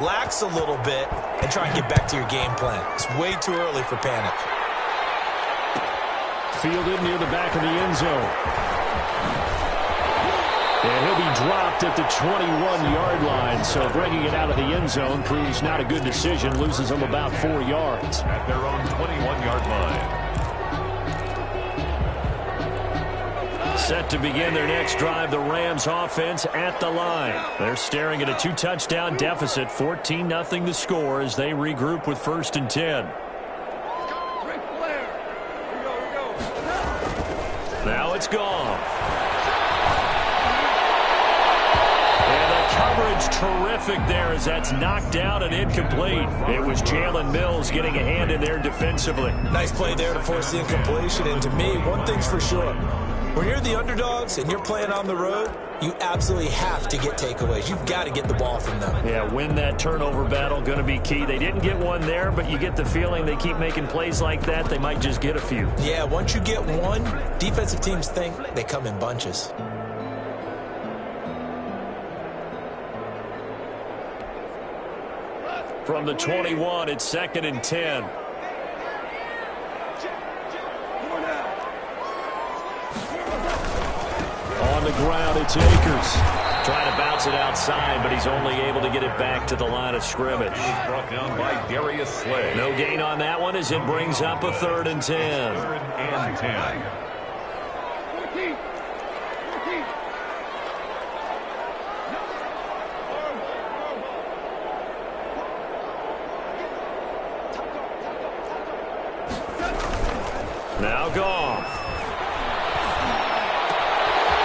Relax a little bit and try and get back to your game plan. It's way too early for panic. Fielded near the back of the end zone. And he'll be dropped at the 21-yard line. So bringing it out of the end zone proves not a good decision. Loses them about 4 yards. At their own 21-yard line. Set to begin their next drive, the Rams offense at the line. They're staring at a 2-touchdown deficit, 14-0 the score as they regroup with 1st and 10. Now it's gone. And the coverage terrific there as that's knocked out and incomplete. It was Jalen Mills getting a hand in there defensively. Nice play there to force the incompletion. And to me, one thing's for sure. When you're the underdogs and you're playing on the road, you absolutely have to get takeaways. You've got to get the ball from them. Yeah, win that turnover battle, going to be key. They didn't get one there, but you get the feeling they keep making plays like that, they might just get a few. Yeah, once you get one, defensive teams think they come in bunches. From the 21, it's 2nd and 10. On the ground, it's Akers. Trying to bounce it outside, but he's only able to get it back to the line of scrimmage. Brought down by Darius Slay. No gain on that one as it brings up a 3rd and 10. 3rd and 10. Now Goff.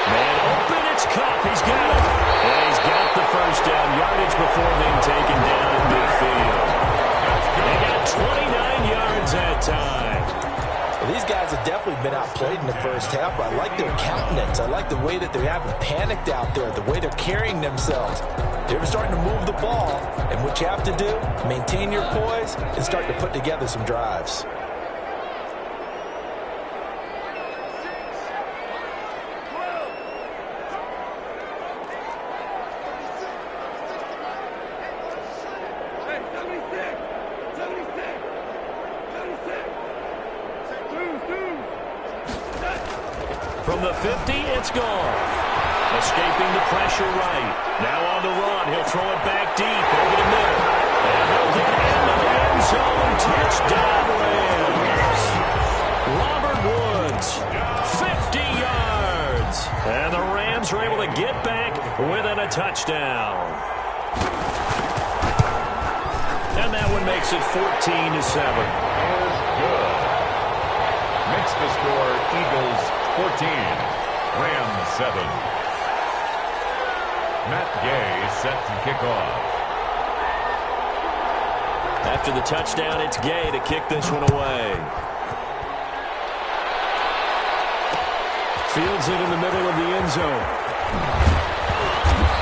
Man open, it's Kupp. He's got it. And he's got the 1st down yardage before being taken down in midfield. They got 29 yards that time. Well, these guys have definitely been outplayed in the first half, but I like their countenance. I like the way that they haven't panicked out there, the way they're carrying themselves. They're starting to move the ball, and what you have to do, maintain your poise and start to put together some drives. From the 50, it's Goff. Escaping the pressure right. Now on the run. He'll throw it back deep over the middle. And he'll get into the end zone. Touchdown, Rams. Robert Woods, 50 yards. And the Rams are able to get back within a touchdown. And that one makes it 14-7. Good. Makes the score Eagles 14, Rams 7. Matt Gay set to kick off. After the touchdown, it's Gay to kick this one away. Fields it in the middle of the end zone.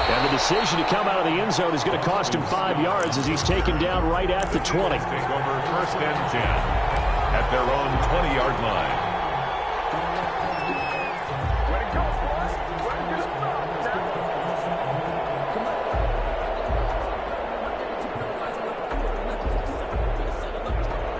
And the decision to come out of the end zone is going to cost him 5 yards as he's taken down right at the 20. Take over 1st and 10 at their own 20-yard line.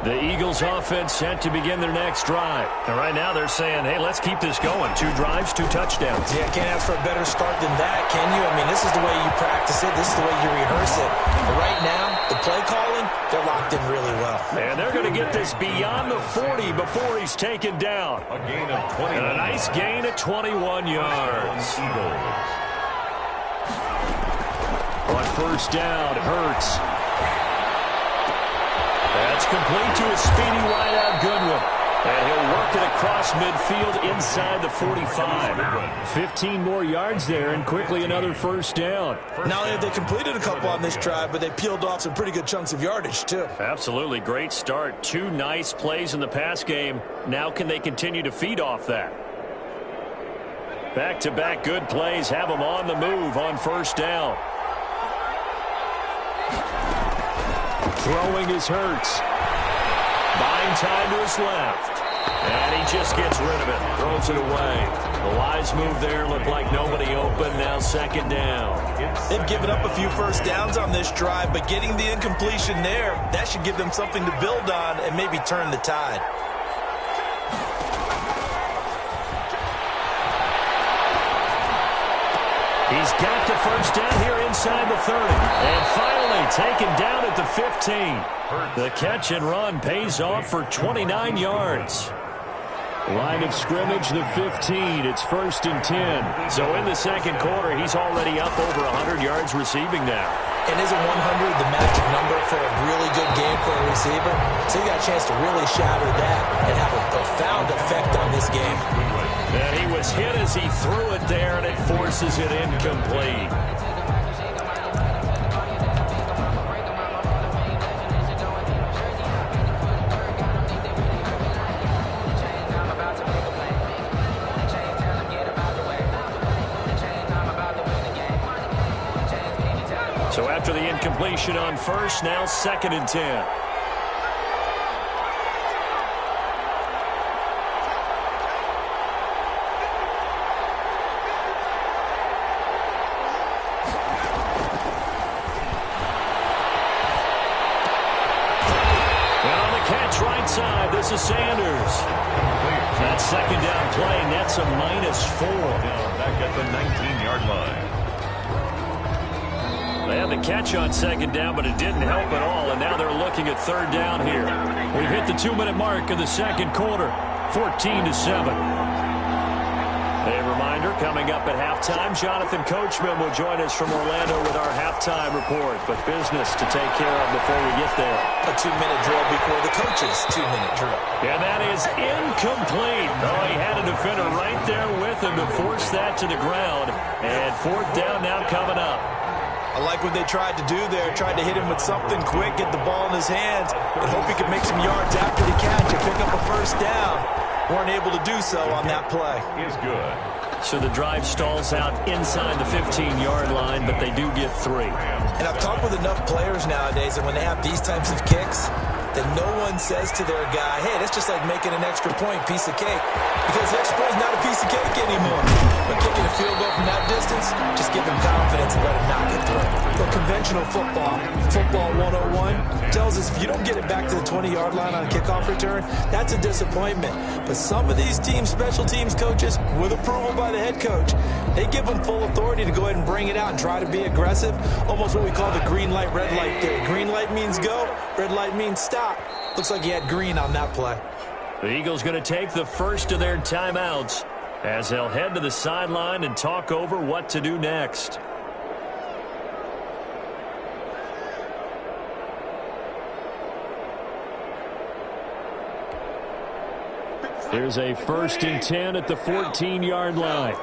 The Eagles offense set to begin their next drive. And right now they're saying, hey, let's keep this going. 2 drives, 2 touchdowns. Yeah, can't ask for a better start than that, can you? I mean, this is the way you practice it. This is the way you rehearse it. But right now, the play calling, they're locked in really well. And they're going to get this beyond the 40 before he's taken down. A gain of 20. And a nice gain at 21 yards. Eagles. On 1st down, Hurts. That's complete to a speedy wideout Goodwin. And he'll work it across midfield inside the 45. 15 more yards there and quickly another 1st down. Not only have they completed a couple on this drive, but they peeled off some pretty good chunks of yardage too. Absolutely great start. 2 nice plays in the pass game. Now can they continue to feed off that? Back-to-back good plays have them on the move on 1st down. Throwing is Hurts. Buying time to his left. And he just gets rid of it. Throws it away. The wise move there. Looked like nobody open. Now second down. They've given up a few first downs on this drive, but getting the incompletion there, that should give them something to build on and maybe turn the tide. He's got the first down here inside the 30. And finally taken down at the 15. The catch and run pays off for 29 yards. Line of scrimmage, the 15. It's 1st and 10. So in the second quarter, he's already up over 100 yards receiving now. And isn't 100 the magic number for a really good game for a receiver? So you got a chance to really shatter that and have a profound effect on this game. And he was hit as he threw it there, and it forces it incomplete. So after the incompletion on first, now 2nd and 10. Right side, this is Sanders. That second down play nets a -4. Back at the 19-yard line. They had the catch on second down, but it didn't help at all, and now they're looking at third down here. We've hit the 2-minute mark of the second quarter, 14-7. A reminder, coming up at halftime, Jonathan Coachman will join us from Orlando with our halftime report, but business to take care of before we get there. A 2-minute drill before the coach's 2-minute drill. And that is incomplete. Oh, he had a defender right there with him to force that to the ground. And 4th down now coming up. I like what they tried to do there. Tried to hit him with something quick, get the ball in his hands, and hope he could make some yards after the catch and pick up a first down. Weren't able to do so on that play. Is good. So the drive stalls out inside the 15-yard line, but they do get 3. And I've talked with enough players nowadays that when they have these types of kicks, that no one says to their guy, hey, that's just like making an extra point, piece of cake. Because the extra point is not a piece of cake anymore. But kicking a field goal from that distance, just give them confidence and let them knock it through. But conventional football 101, tells us if you don't get it back to the 20-yard line on a kickoff return, that's a disappointment. But some of these teams, special teams coaches, with approval by the head coach, they give them full authority to go ahead and bring it out and try to be aggressive. Almost what we call the green light, red light theory. Green light means go, red light means stop. Looks like he had green on that play. The Eagles going to take the first of their timeouts as they'll head to the sideline and talk over what to do next. There's a 1st and 10 at the 14-yard line.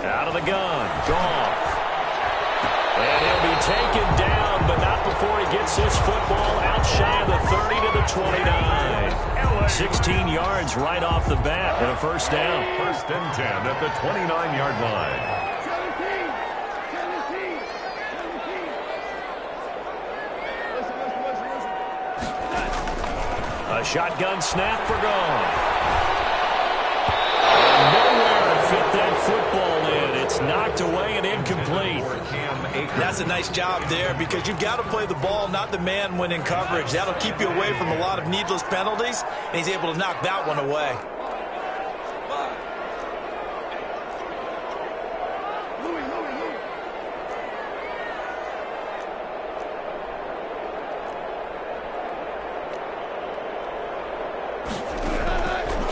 Out of the gun, Goff. And he'll be taken down, but not before he gets this football out shy of the 30 to the 29. 16 yards right off the bat and a first down. 1st and 10 at the 29-yard line. A shotgun snap for Goff. Nowhere to fit that football in. It's knocked away and incomplete. That's a nice job there because you've got to play the ball, not the man when in coverage. That'll keep you away from a lot of needless penalties, and he's able to knock that one away.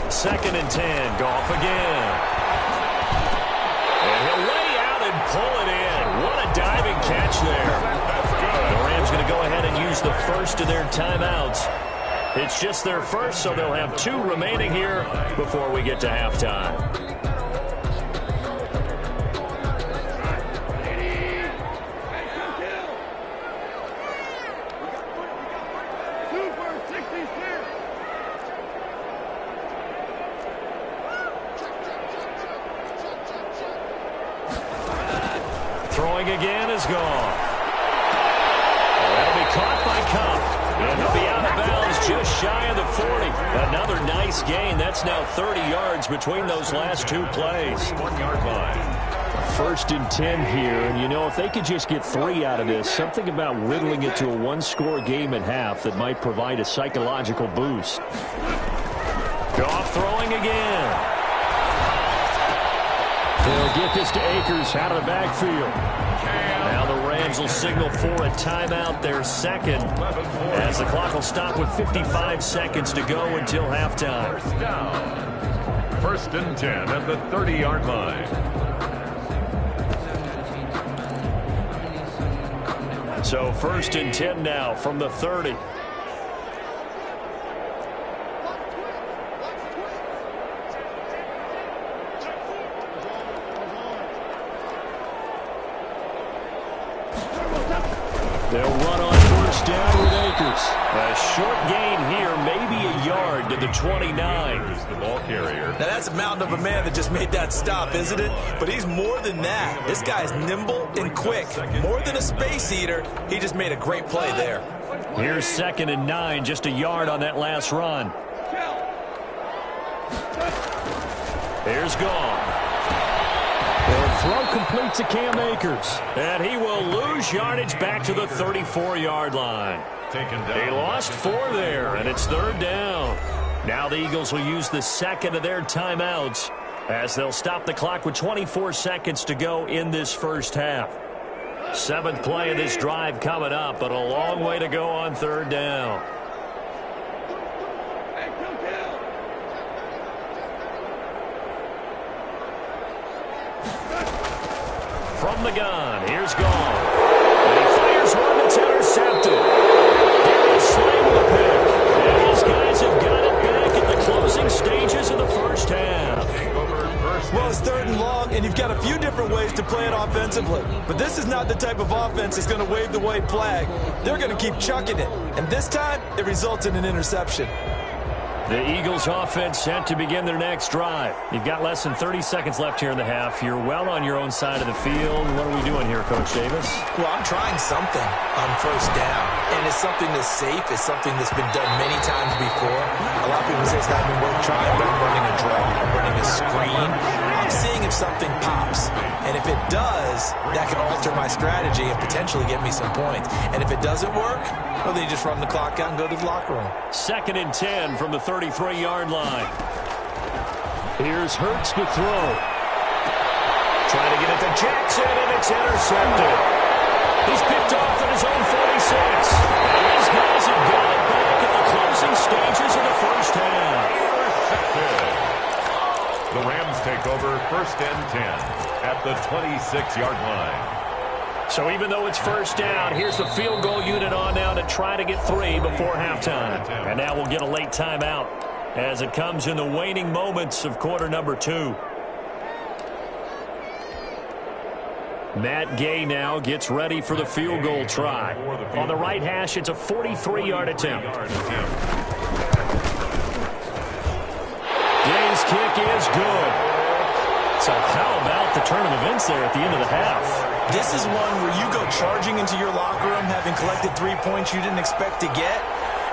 Second and 10, Goff again. And he'll lay out and pull it in. What a diving catch there. That's good. The Rams going to go ahead and use the first of their timeouts. It's just their first, so they'll have 2 remaining here before we get to halftime. Throwing again is gone. That'll be caught by Kupp. And he'll be out of bounds just shy of the 40. Another nice gain. That's now 30 yards between those last two plays. 1-yard line. First and 10 here, and you know, if they could just get 3 out of this, something about whittling it to a one-score game at half that might provide a psychological boost. Goff throwing again. They'll get this to Akers out of the backfield. Now the Rams will signal for a timeout, their second, as the clock will stop with 55 seconds to go until halftime. First down. First and 10 at the 30-yard line. So first and 10 now from the 30. They'll run on first down with Akers. A short gain here, maybe a yard to the 29. Here's the ball carrier. Now that's a mountain of a man that just made that stop, isn't it? But he's more than that. This guy's nimble and quick. More than a space eater, he just made a great play there. Here's 2nd and 9, just a yard on that last run. Here's gone. The throw complete to Cam Akers. And he will lose yardage back to the 34-yard line. Taken down. He lost 4 there, and it's 3rd down. Now the Eagles will use the second of their timeouts as they'll stop the clock with 24 seconds to go in this first half. 7th play of this drive coming up, but a long way to go on 3rd down. From the gun, here's Gone. And he fires one that's intercepted. Darius Slay with a pick. And these guys have got it back at the closing stages of the first half. Well, it's 3rd and long, and you've got a few different ways to play it offensively. But this is not the type of offense that's going to wave the white flag. They're going to keep chucking it. And this time, it results in an interception. The Eagles offense set to begin their next drive. You've got less than 30 seconds left here in the half. You're well on your own side of the field. What are we doing here, Coach Davis? Well, I'm trying something on first down. And it's something that's safe. It's something that's been done many times before. A lot of people say it's not been worth trying, but I'm running a draw. I'm running a screen. I'm seeing if something pops. And if it does, that can alter my strategy and potentially get me some points. And if it doesn't work, well, then you just run the clock out and go to the locker room. 2nd and 10 from the 33-yard line. Here's Hurts to throw. Trying to get it to Jackson, and it's intercepted. He's picked off at his own 46. And these guys have got it back at the closing stages of the first half. The Rams take over 1st and 10 at the 26-yard line. So even though it's first down, here's the field goal unit on now to try to get 3 before halftime. And now we'll get a late timeout as it comes in the waning moments of quarter number 2. Matt Gay now gets ready for the field goal try. On the right hash, it's a 43-yard attempt. Gay's kick is good. So how about the turn of events there at the end of the half? This is one where you go charging into your locker room having collected 3 points you didn't expect to get.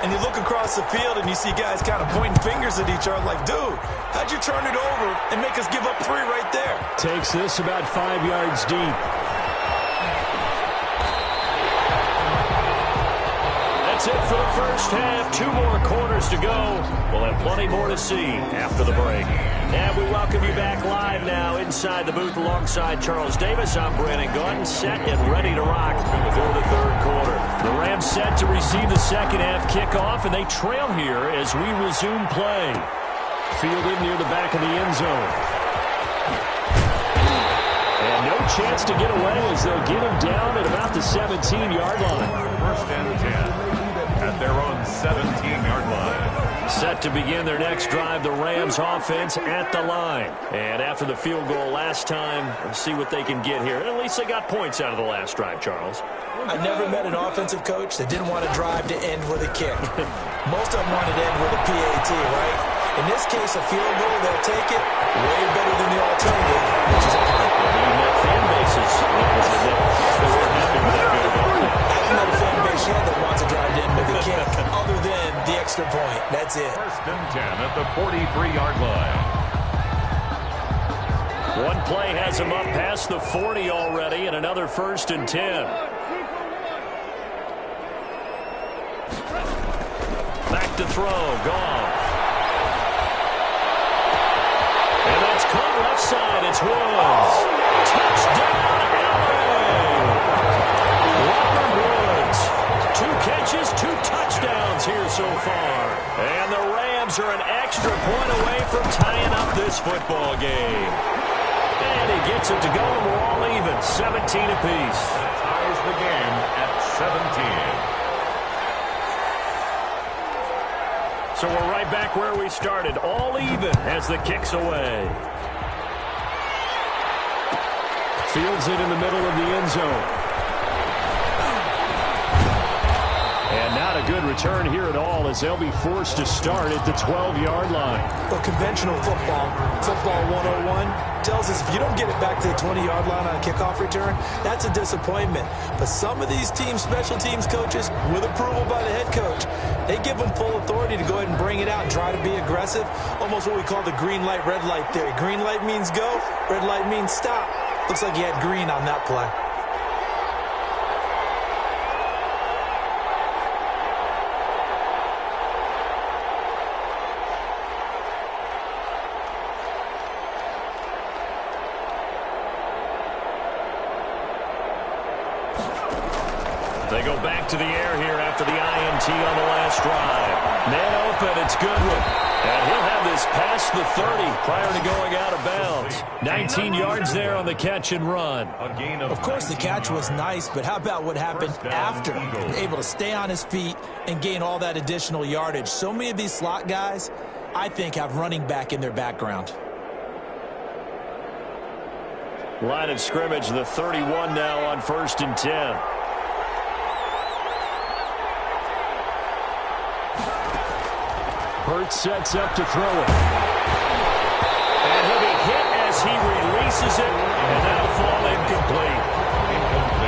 And you look across the field and you see guys kind of pointing fingers at each other like, dude, how'd you turn it over and make us give up 3 right there? Takes this about 5 yards deep. That's it for the first half. 2 more quarters to go. We'll have plenty more to see after the break. And we welcome you back live now inside the booth alongside Charles Davis. I'm Brandon Gaudin, set and ready to rock for the 3rd quarter. The Rams set to receive the second half kickoff, and they trail here as we resume play. Fielded near the back of the end zone. And no chance to get away as they'll get him down at about the 17-yard line. 1st and 10 at their own 17-yard line. Set to begin their next drive, the Rams offense at the line. And after the field goal last time, we'll see what they can get here. At least they got points out of the last drive, Charles. I never met an offensive coach that didn't want to drive to end with a kick. Most of them wanted to end with a PAT, right? In this case, a field goal, they'll take it way better than the alternative, which is a punt. Net fan bases. They weren't happy with that field goal. I think that fan base yet that wants to drive in with a kick other than the extra point. That's it. First and 10 at the 43-yard line. One play has him up past the 40 already, and another first and 10. Back to throw. Goff. And that's caught left side. It's Woods. Touchdown, LA! Robert Woods. 2 catches, 2 touchdowns here so far. And the Rams are an extra point away from tying up this football game. And he gets it to go, and we're all even. 17 apiece. That ties the game at 17. So we're right back where we started, all even as the kick's away. Fields it in the middle of the end zone. And not a good return here at all as they'll be forced to start at the 12-yard line. Well, conventional football 101, tells us if you don't get it back to the 20-yard line on a kickoff return, that's a disappointment. But some of these special teams coaches, with approval by the head coach, they give them full authority to go ahead and bring it out and try to be aggressive. Almost what we call the green light, red light theory. Green light means go, red light means stop. Looks like he had green on that play. They go back to the air here after the INT on the last drive. Man open, it's Goodwin. And he'll have this past the 30 prior to going out of bounds. 19 yards there on the catch and run. Of course, the catch was nice, but how about what happened after? Able to stay on his feet and gain all that additional yardage. So many of these slot guys, I think, have running back in their background. Line of scrimmage, the 31 now on 1st and 10. Hurts sets up to throw it. And he'll be hit as he releases it, and that'll fall incomplete.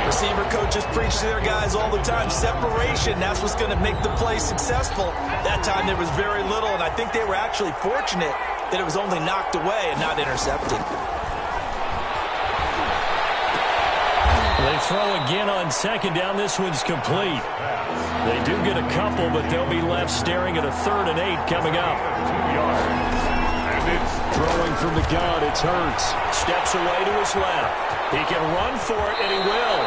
Receiver coaches preach to their guys all the time. Separation, that's what's going to make the play successful. That time there was very little, and I think they were actually fortunate that it was only knocked away and not intercepted. They throw again on 2nd down. This one's complete. They do get a couple, but they'll be left staring at a 3rd and 8 coming up. 2 yards. And it's throwing from the gun. It's Hurts. Steps away to his left. He can run for it, and he will.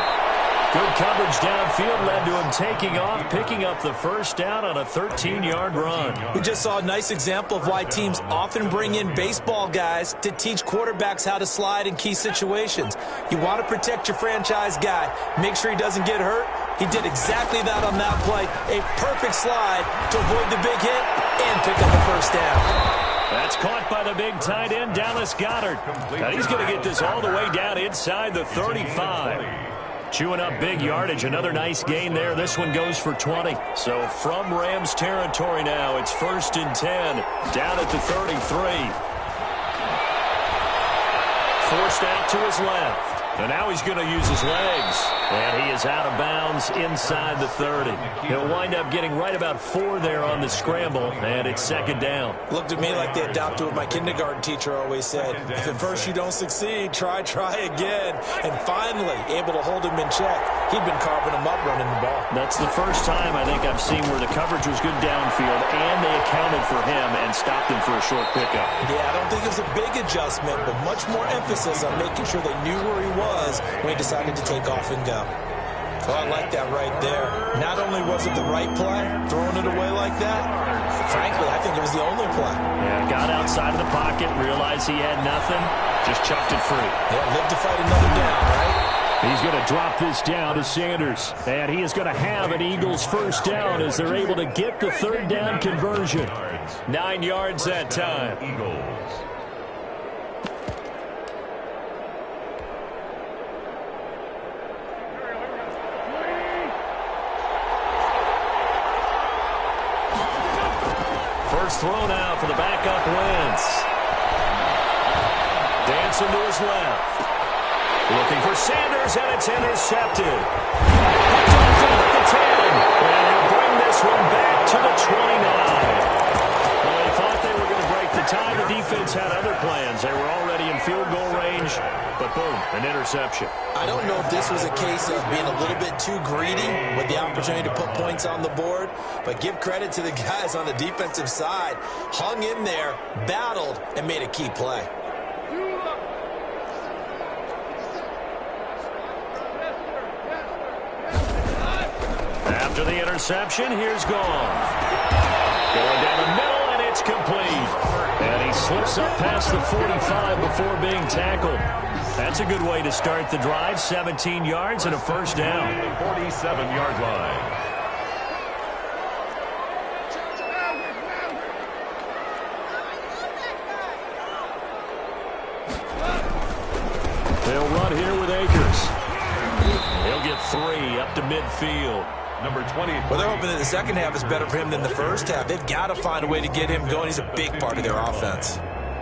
Good coverage downfield led to him taking off, picking up the 1st down on a 13-yard run. We just saw a nice example of why teams often bring in baseball guys to teach quarterbacks how to slide in key situations. You want to protect your franchise guy. Make sure he doesn't get hurt. He did exactly that on that play. A perfect slide to avoid the big hit and pick up the 1st down. That's caught by the big tight end, Dallas Goedert. And he's going to get this all the way down inside the 35. Chewing up big yardage. Another nice gain there. This one goes for 20. So from Rams territory now, it's 1st and 10. Down at the 33. Forced out to his left. And now he's going to use his legs. And he is out of bounds inside the 30. He'll wind up getting right about 4 there on the scramble, and it's 2nd down. Looked at me like they adopted what my kindergarten teacher always said. If at first you don't succeed, try again. And finally, able to hold him in check. He'd been carving him up running the ball. That's the first time I think I've seen where the coverage was good downfield, and they accounted for him and stopped him for a short pickup. Yeah, I don't think it was a big adjustment, but much more emphasis on making sure they knew where he was when he decided to take off and go. So I like that right there. Not only was it the right play, throwing it away like that, frankly, I think it was the only play. Yeah, got outside of the pocket, realized he had nothing, just chucked it free. Yeah, live to fight another down, right? He's going to drop this down to Sanders. And he is going to have an Eagles 1st down as they're able to get the 3rd down conversion. 9 yards that time. Eagles. First throw now for the backup Wentz. Dancing to his left. Looking for Sanders, and it's intercepted. Picked off at the 10. And he'll bring this one back to the 29. Well, they thought they were going to break the tie. The defense had other plans. They were already in field goal range, but boom, an interception. I don't know if this was a case of being a little bit too greedy with the opportunity to put points on the board, but give credit to the guys on the defensive side. Hung in there, battled, and made a key play. After the interception, here's Goff. Going down the middle, and it's complete. And he slips up past the 45 before being tackled. That's a good way to start the drive. 17 yards and a first down. 47-yard line. They'll run here with Akers. He'll get 3 up to midfield. Number 20. Well, they're hoping that the second half is better for him than the first half. They've got to find a way to get him going. He's a big part of their offense.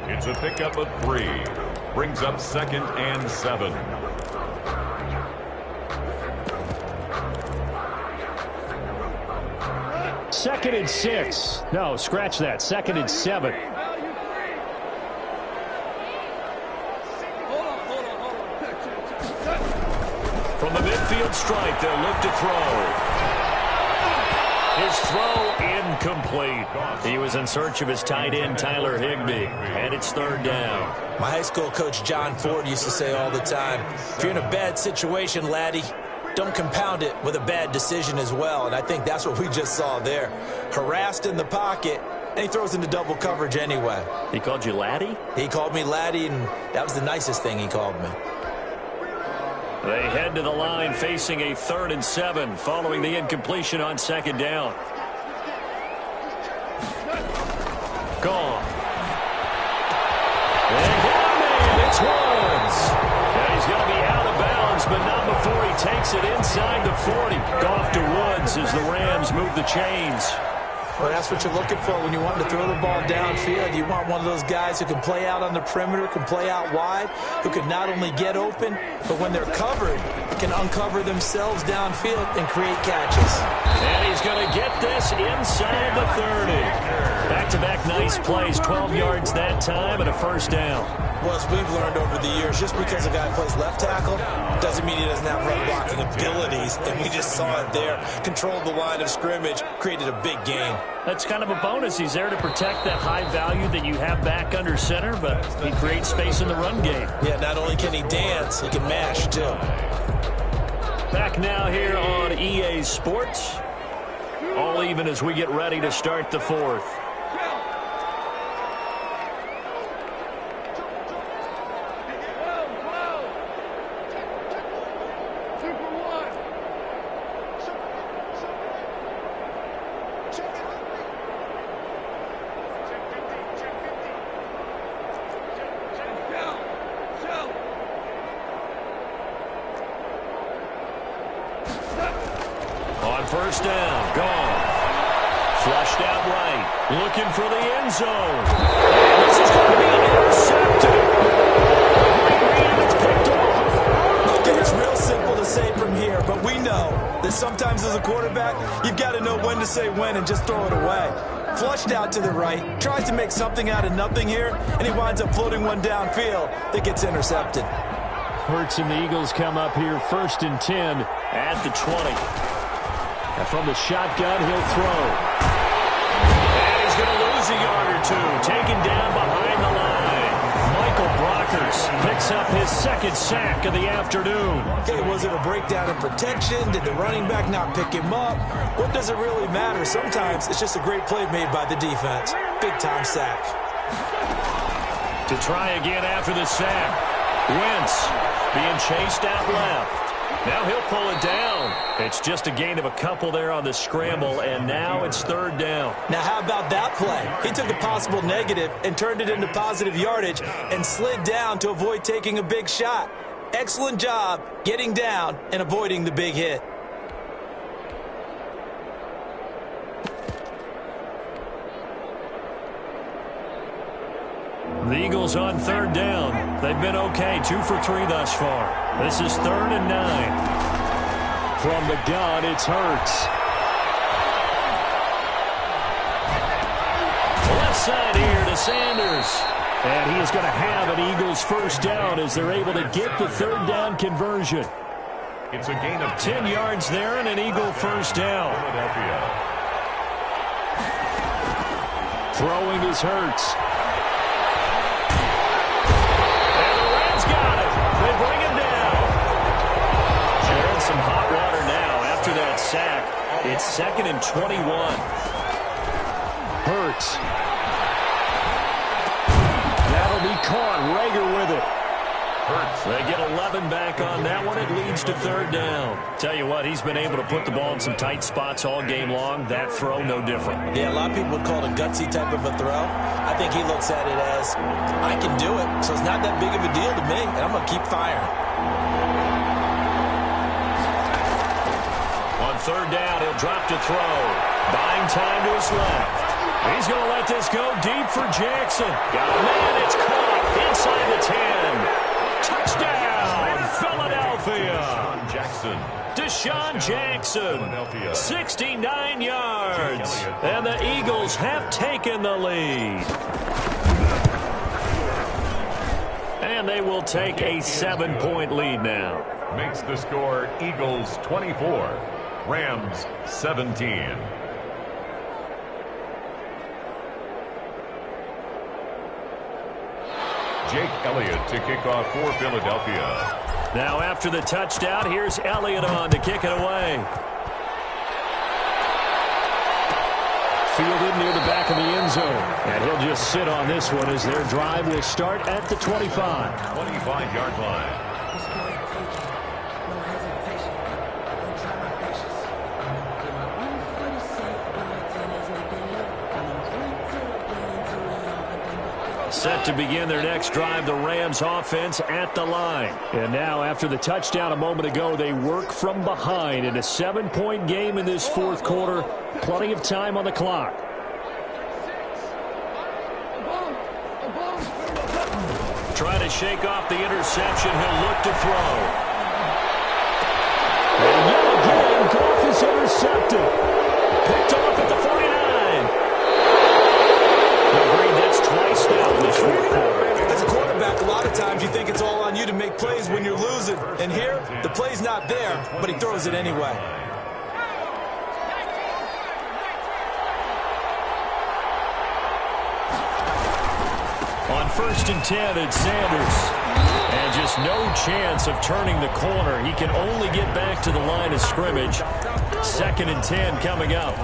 It's a pickup of 3. Brings up 2nd and 7. Second and 6. No, scratch that. 2nd and 7. From the midfield stripe, they'll look to throw. His throw incomplete. He was in search of his tight end, Tyler Higbee, and it's 3rd down. My high school coach, John Ford, used to say all the time, if you're in a bad situation, laddie, don't compound it with a bad decision as well. And I think that's what we just saw there. Harassed in the pocket, and he throws into double coverage anyway. He called you laddie? He called me laddie, and that was the nicest thing he called me. They head to the line facing a 3rd and 7 following the incompletion on 2nd down. Gone. And down man, it's Woods. And he's going to be out of bounds, but not before he takes it inside the 40. Goff to Woods as the Rams move the chains. Well, that's what you're looking for when you want to throw the ball downfield. You want one of those guys who can play out on the perimeter, can play out wide, who can not only get open, but when they're covered, can uncover themselves downfield and create catches. And he's going to get this inside the 30. Back-to-back nice plays, 12 yards that time and a first down. Well, as we've learned over the years, just because a guy plays left tackle doesn't mean he doesn't have run blocking abilities. And we just saw it there. Controlled the line of scrimmage, created a big gain. That's kind of a bonus. He's there to protect that high value that you have back under center, but he creates space in the run game. Yeah, not only can he dance, he can mash too. Back now here on EA Sports. All even as we get ready to start the 4th. First down, gone. Flushed out right, looking for the end zone. This is going to be intercepted. And it's picked off. Okay, it's real simple to say from here, but we know that sometimes as a quarterback, you've got to know when to say when and just throw it away. Flushed out to the right, tries to make something out of nothing here, and he winds up floating one downfield that gets intercepted. Hurts and the Eagles come up here 1st and 10 at the 20. And from the shotgun, he'll throw. And he's going to lose a yard or 2. Taken down behind the line. Michael Brockers picks up his 2nd sack of the afternoon. Okay, was it a breakdown in protection? Did the running back not pick him up? What does it really matter? Sometimes it's just a great play made by the defense. Big-time sack. To try again after the sack. Wentz being chased out left. Now he'll pull it down. It's just a gain of a couple there on the scramble, and now it's 3rd down. Now how about that play? He took a possible negative and turned it into positive yardage and slid down to avoid taking a big shot. Excellent job getting down and avoiding the big hit. The Eagles on third down. They've been okay, 2 for 3 thus far. This is 3rd and 9. From the gun, it's Hurts. Left side here to Sanders. And he is going to have an Eagles first down as they're able to get the third down conversion. It's a gain of 10 yards there and an Eagle first down. Philadelphia. Throwing is Hurts. And the Rams got it. They bring him down. They're in some hot water now after that sack. It's 2nd and 21. Hurts. That'll be caught. Rager with it. Hurts. They get 11 back on that one. It leads to third down. Tell you what, he's been able to put the ball in some tight spots all game long. That throw, no different. Yeah, a lot of people would call it a gutsy type of a throw. I think he looks at it as, I can do it, so it's not that big of a deal to me, and I'm going to keep firing. On third down, he'll drop to throw. Buying time to his left. He's going to let this go deep for Jackson. Got a man, it's caught inside the 10. Touchdown, Philadelphia. Deshaun Jackson, 69 yards. And the Eagles have taken the lead. And they will take a 7-point lead now. Makes the score Eagles 24, Rams 17. Jake Elliott to kick off for Philadelphia. Now after the touchdown, here's Elliott on to kick it away. Fielded near the back of the end zone. And he'll just sit on this one as their drive will start at the 25. 25-yard line. Set to begin their next drive, the Rams offense at the line. And now after the touchdown a moment ago, they work from behind in a 7-point game in this fourth quarter. Plenty of time on the clock. Trying to shake off the interception. He'll look to throw. And yet again, Goff is intercepted. Picked off at the 49. Agreed, that's twice now in this fourth quarter. As a quarterback, a lot of times you think it's all on you to make plays when you're losing. And here, the play's not there, but he throws it anyway. On 1st and 10, it's Sanders. And just no chance of turning the corner. He can only get back to the line of scrimmage. 2nd and 10 coming up.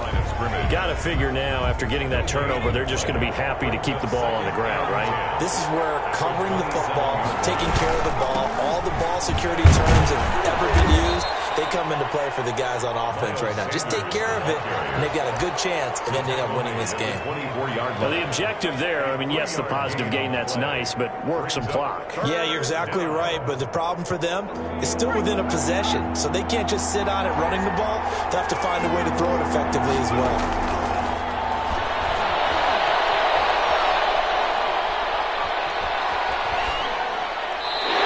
Got to figure now, after getting that turnover, they're just going to be happy to keep the ball on the ground, right? This is where covering the football, taking care of the ball, all the ball security terms have ever been used, they come into play for the guys on offense right now. Just take care of it, and they've got a good chance of ending up winning this game. Well, the objective there, I mean, yes, the positive gain, that's nice, but work some clock. Yeah, you're exactly right, but the problem for them is still within a possession, so they can't just sit on it running the ball. They have to find a way to throw it effectively as well.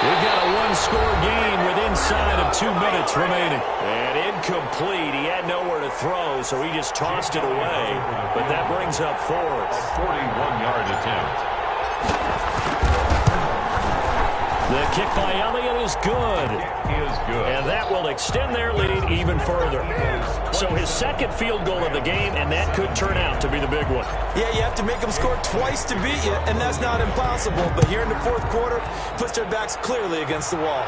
We've got a one-score game with inside of 2 minutes remaining. And incomplete. He had nowhere to throw, so he just tossed it away. But that brings up 4th. 41-yard attempt. The kick by Elliott is good. Is good. And that will extend their lead even further. So his second field goal of the game, and that could turn out to be the big one. Yeah, you have to make them score twice to beat you, and that's not impossible. But here in the fourth quarter, puts their backs clearly against the wall.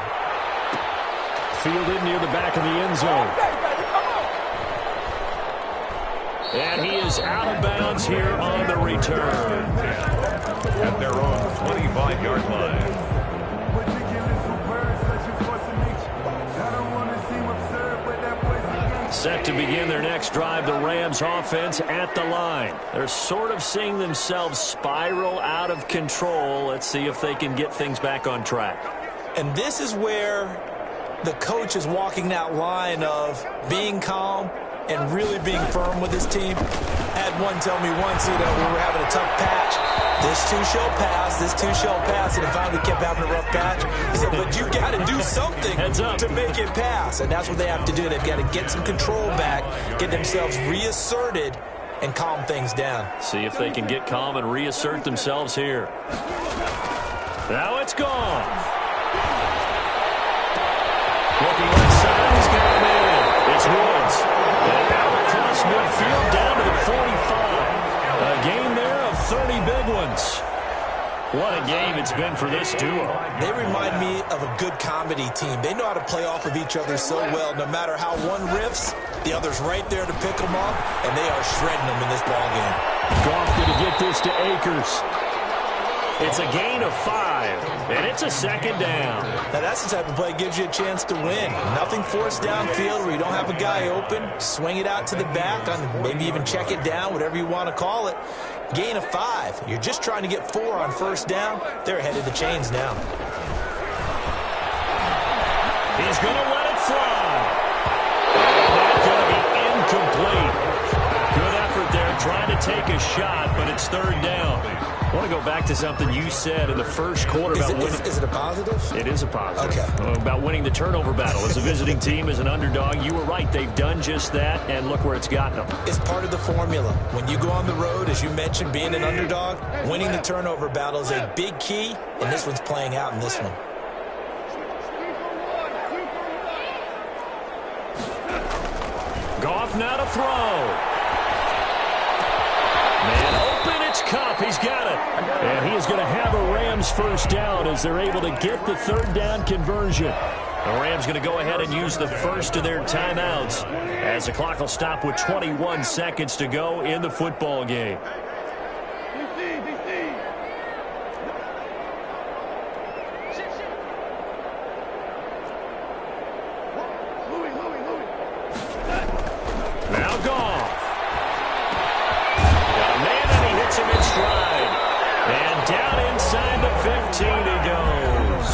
Fielded near the back of the end zone. And he is out of bounds here on the return. At their own 25-yard line. Set to begin their next drive, the Rams offense at the line. They're sort of seeing themselves spiral out of control. Let's see if they can get things back on track. And this is where the coach is walking that line of being calm and really being firm with his team. I had one tell me once, we were having a tough patch. This too shall pass. This too shall pass. And finally kept having a rough patch. He said, but you got to do something to make it pass. And that's what they have to do. They've got to get some control back, get themselves reasserted, and calm things down. See if they can get calm and reassert themselves here. Now it's gone. Looking left side, he's got him in. It's Woods. And now across midfield down to the 45. A game there of 30 big ones. What a game it's been for this duo. They remind me of a good comedy team. They know how to play off of each other so well. No matter how one riffs, the other's right there to pick them up, and they are shredding them in this ballgame. Goff going to get this to Akers. It's a gain of 5, and it's a second down. Now, that's the type of play that gives you a chance to win. Nothing forced downfield where you don't have a guy open. Swing it out to the back, maybe even check it down, whatever you want to call it. Gain of 5. You're just trying to get 4 on first down. They're ahead of the chains now. He's going to let it fly. And that's going to be incomplete. Good effort there trying to take a shot, but it's third down. I want to go back to something you said in the first quarter about winning. Is it a positive? It is a positive. Okay. About winning the turnover battle. As a visiting team, as an underdog, you were right. They've done just that, and look where it's gotten them. It's part of the formula. When you go on the road, as you mentioned, being an underdog, winning the turnover battle is a big key, and this one's playing out in this one. Goff now to throw. Man open, it's Kupp. He's got it. And he is going to have a Rams first down as they're able to get the third down conversion. The Rams going to go ahead and use the first of their timeouts as the clock will stop with 21 seconds to go in the football game. Now Goff. Got a man and he hits him in stride. And down inside the 15 he goes.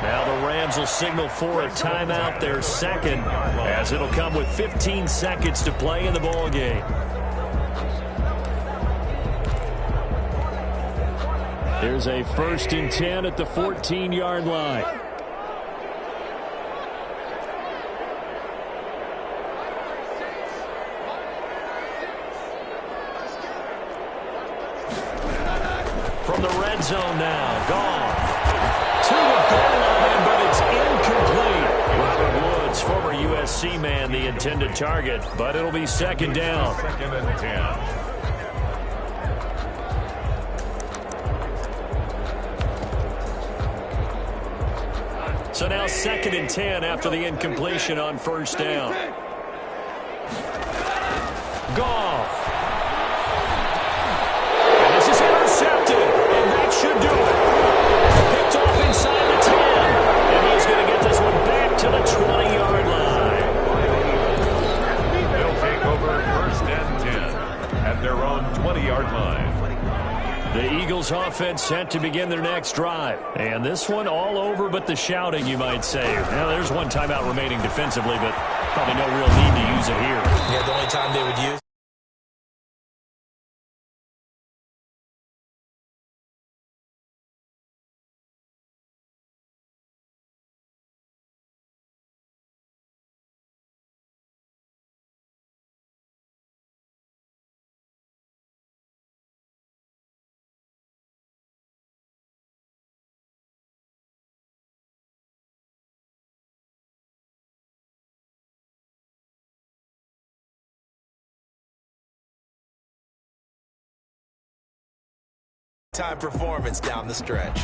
Now the Rams will signal for a timeout, their second, as it'll come with 15 seconds to play in the ball game. Here's a 1st and 10 at the 14-yard line. From the red zone now, Goff. To the goal line, but it's incomplete. Robert Woods, former USC man, the intended target, but it'll be second down. 2nd and 10. So now 2nd and 10 after the incompletion on first down. Goff. And this is intercepted, and that should do it. Picked off inside the 10, and he's going to get this one back to the 20-yard line. They'll take over 1st and 10 at their own 20-yard line. The Eagles offense set to begin their next drive. And this one all over but the shouting, you might say. Now, there's one timeout remaining defensively, but probably no real need to use it here. Yeah, the only time they would use. Time performance down the stretch.